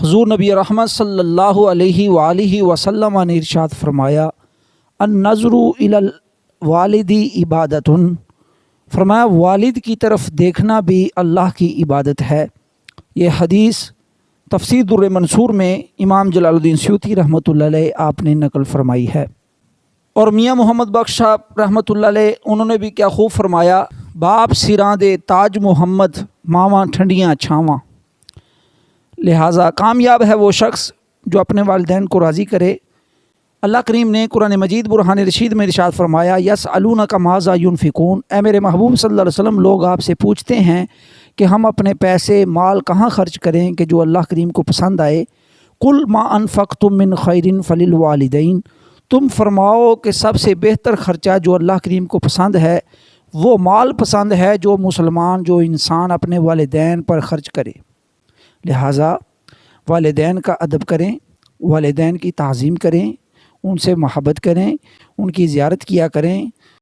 حضور نبی رحمت صلی اللہ علیہ وآلہ وسلم نے ارشاد فرمایا النظر الی الوالدی عبادت، فرمایا والد کی طرف دیکھنا بھی اللہ کی عبادت ہے۔ یہ حدیث تفسیر در منصور میں امام جلال الدین سیوطی رحمۃ اللہ علیہ آپ نے نقل فرمائی ہے۔ اور میاں محمد بخش صاحب رحمۃ اللہ علیہ انہوں نے بھی کیا خوب فرمایا، باپ سراں دے تاج محمد ماواں ٹھنڈیاں چھاواں۔ لہٰذا کامیاب ہے وہ شخص جو اپنے والدین کو راضی کرے۔ اللہ کریم نے قرآن مجید برہان رشید میں ارشاد فرمایا یسألونک ماذا ینفقون، اے میرے محبوب صلی اللہ علیہ وسلم لوگ آپ سے پوچھتے ہیں کہ ہم اپنے پیسے مال کہاں خرچ کریں کہ جو اللہ کریم کو پسند آئے۔ قل ما انفقتم من خیر فللوالدین، تم فرماؤ کہ سب سے بہتر خرچہ جو اللہ کریم کو پسند ہے وہ مال پسند ہے جو مسلمان جو انسان اپنے والدین پر خرچ کرے۔ لہٰذا والدین کا ادب کریں، والدین کی تعظیم کریں، ان سے محبت کریں، ان کی زیارت کیا کریں۔